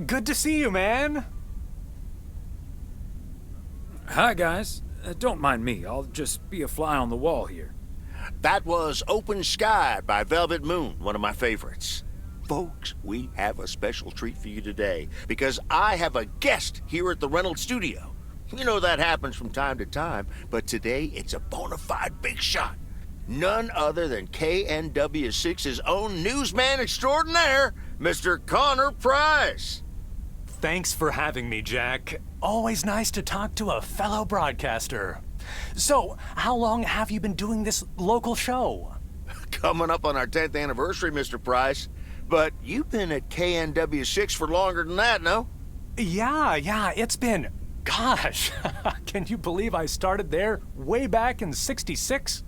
good to see you, man. Hi, guys. Don't mind me. I'll just be a fly on the wall here. That was Open Sky by Velvet Moon, one of my favorites. Folks, we have a special treat for you today because I have a guest here at the Reynolds studio. You know that happens from time to time, but today it's a bona fide big shot. None other than KNW6's own newsman extraordinaire, Mr. Connor Price. Thanks for having me, Jack. Always nice to talk to a fellow broadcaster. So, how long have you been doing this local show? Coming up on our 10th anniversary, Mr. Price. But you've been at KNW6 for longer than that, no? Yeah, it's been... Gosh, can you believe I started there way back in '66?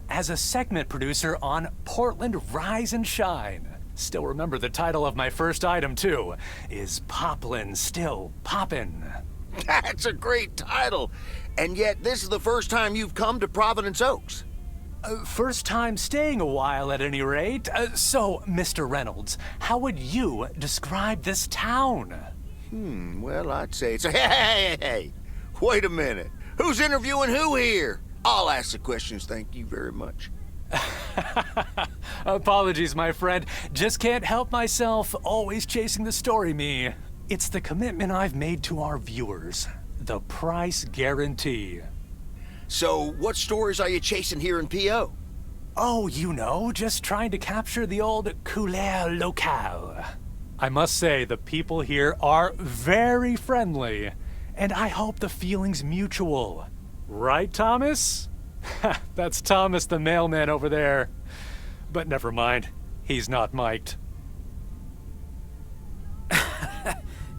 As a segment producer on Portland Rise and Shine. Still remember the title of my first item, too. Is Poplin Still Poppin'? That's a great title. And yet, this is the first time you've come to Providence Oaks. First time staying a while, at any rate. So, Mr. Reynolds, how would you describe this town? Well, I'd say it's... Hey! Wait a minute. Who's interviewing who here? I'll ask the questions, thank you very much. Apologies, my friend. Just can't help myself. Always chasing the story, me. It's the commitment I've made to our viewers. The price guarantee. So, what stories are you chasing here in P.O.? Oh, you know, just trying to capture the old couleur locale. I must say, the people here are very friendly, and I hope the feeling's mutual. Right, Thomas? That's Thomas the mailman over there. But never mind, he's not mic'd.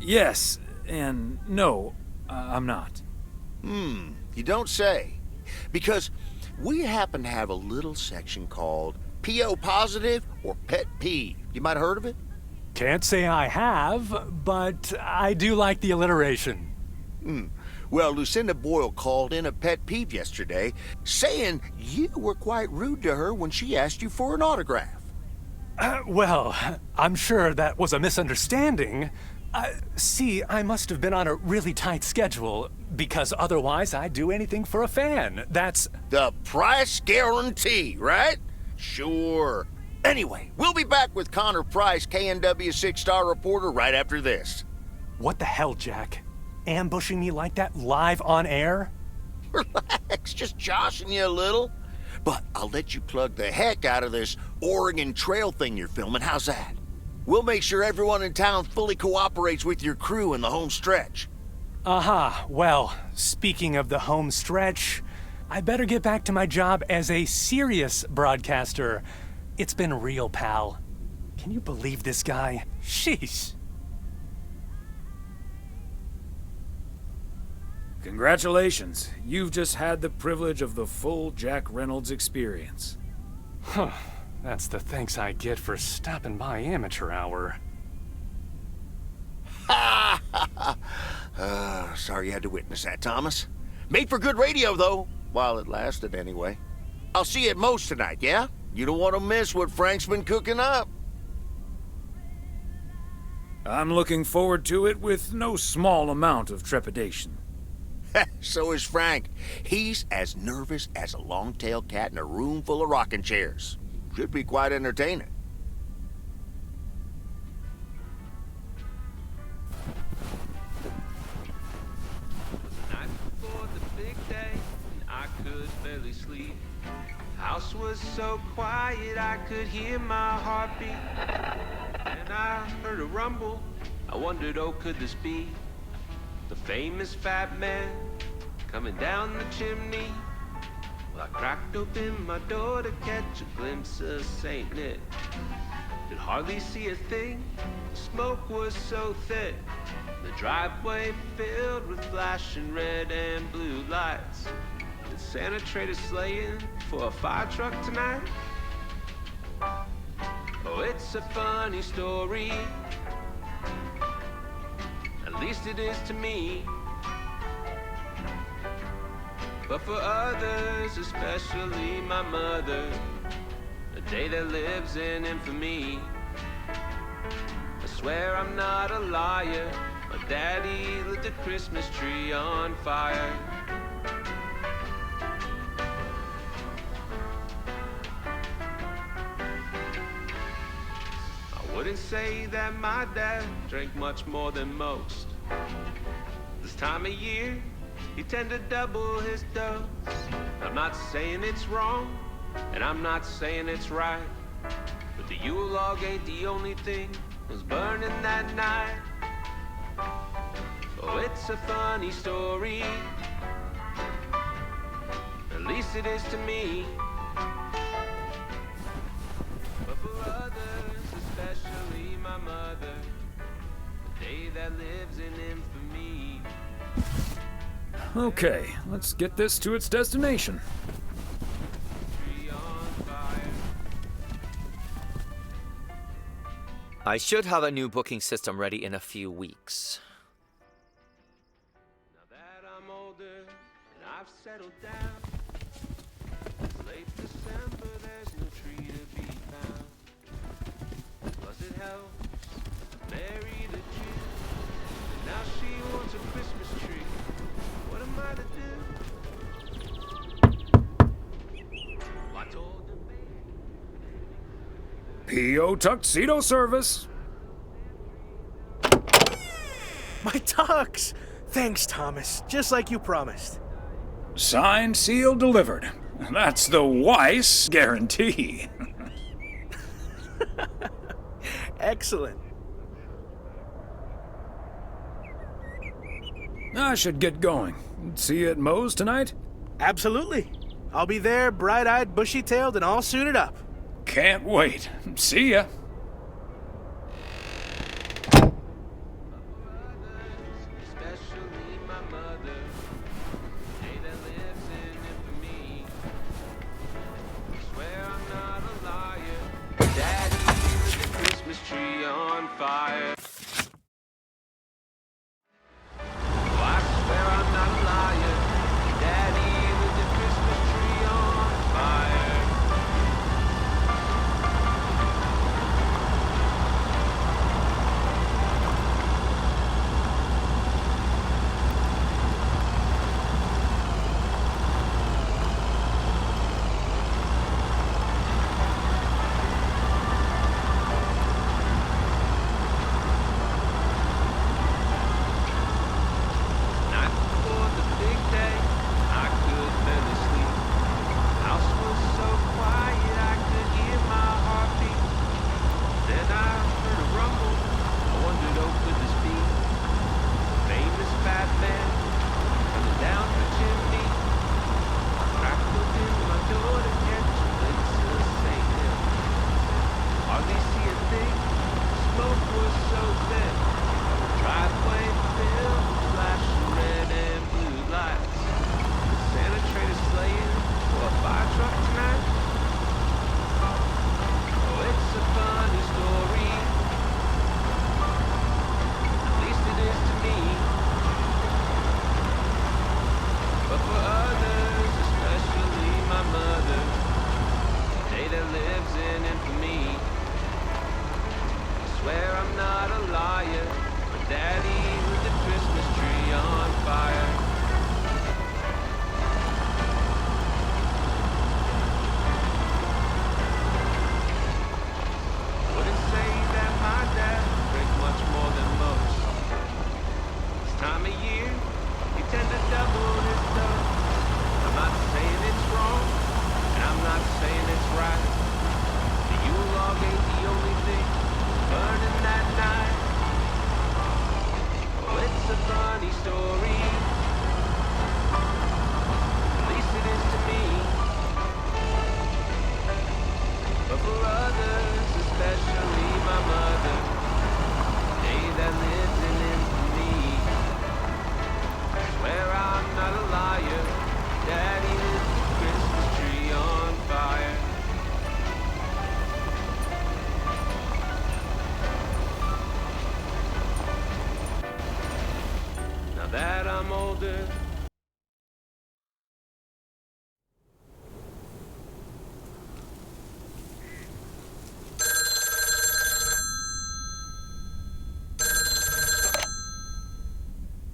Yes, and no, I'm not. You don't say. Because we happen to have a little section called P.O. Positive or Pet Peeve. You might have heard of it? Can't say I have, but I do like the alliteration. Well, Lucinda Boyle called in a pet peeve yesterday, saying you were quite rude to her when she asked you for an autograph. Well, I'm sure that was a misunderstanding. See, I must have been on a really tight schedule, because otherwise I'd do anything for a fan. That's... The price guarantee, right? Sure. Anyway, we'll be back with Connor Price, KNW 6-star reporter, right after this. What the hell, Jack? Ambushing me like that live on air? Relax, just joshing you a little. But I'll let you plug the heck out of this Oregon Trail thing you're filming. How's that? We'll make sure everyone in town fully cooperates with your crew in the home stretch. Well, speaking of the home stretch, I better get back to my job as a serious broadcaster. It's been real, pal. Can you believe this guy? Sheesh. Congratulations. You've just had the privilege of the full Jack Reynolds experience. Huh. That's the thanks I get for stopping by amateur hour. Sorry you had to witness that, Thomas. Made for good radio, though, while it lasted anyway. I'll see you at Moe's tonight, yeah? You don't want to miss what Frank's been cooking up. I'm looking forward to it with no small amount of trepidation. So is Frank. He's as nervous as a long-tailed cat in a room full of rocking chairs. Should be quite entertaining. The night before the big day, and I could barely sleep. House was so quiet I could hear my heartbeat. And I heard a rumble. I wondered, oh, could this be the famous fat man coming down the chimney? Well, I cracked open my door to catch a glimpse of Saint Nick. Could hardly see a thing, the smoke was so thick. The driveway filled with flashing red and blue lights. Did Santa trade a sleighing for a fire truck tonight? Oh, it's a funny story. At least it is to me. But for others, especially my mother, a day that lives in infamy. Swear I'm not a liar. My daddy lit the Christmas tree on fire. I wouldn't say that my dad drank much more than most. This time of year, he tend to double his dose. I'm not saying it's wrong, and I'm not saying it's right, but the Yule log ain't the only thing was burning that night. Oh, it's a funny story, at least it is to me. But for others, especially my mother, the day that lives in infamy. Okay, let's get this to its destination. Tree on fire. I should have a new booking system ready in a few weeks. Now that I'm older and I've settled down, it's late December, there's no tree to be found. Plus it helps, married a Jew, and now she wants a Christmas tree. What am I to do? I told the P.O. Tuxedo Service. My tux! Thanks, Thomas. Just like you promised. Signed, sealed, delivered. That's the Weiss guarantee. Excellent. I should get going. See you at Moe's tonight? Absolutely. I'll be there, bright-eyed, bushy-tailed, and all suited up. Can't wait. See ya. especially my mother, day that lives in infamy. Swear I'm not a liar. Daddy lit the Christmas tree on fire. Oh, I swear I'm not a liar. Daddy lit the Christmas tree on fire. Night before the big day, I could barely sleep. House was so quiet I could hear my heartbeat. Then I heard a rumble. I wondered, oh, could this be famous fat man coming down the chimney? I cracked open my door to catch a glimpse of St. Hill. Hardly see a thing. Smoke was so thick. Driveway filled with flashing red and blue lights. Santa traitor slaying for a fire truck tonight. Oh, it's a funny story. At least it is to me. But for others, especially my mother, the day that lives in infamy. Swear I'm not a liar, but daddy lit the Christmas tree on fire. Wouldn't say that my dad drank much more than most. This time of year, he tend to double his dose. I'm not saying it's wrong, and I'm not saying it's right. The Yule log ain't the only thing burning that night. Oh, it's a funny story. At least it is to me. But for others, especially my mother, the day that lives in infamy. Swear I'm not a liar. Daddy lit the Christmas tree on fire. Now that I'm older,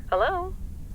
Hello?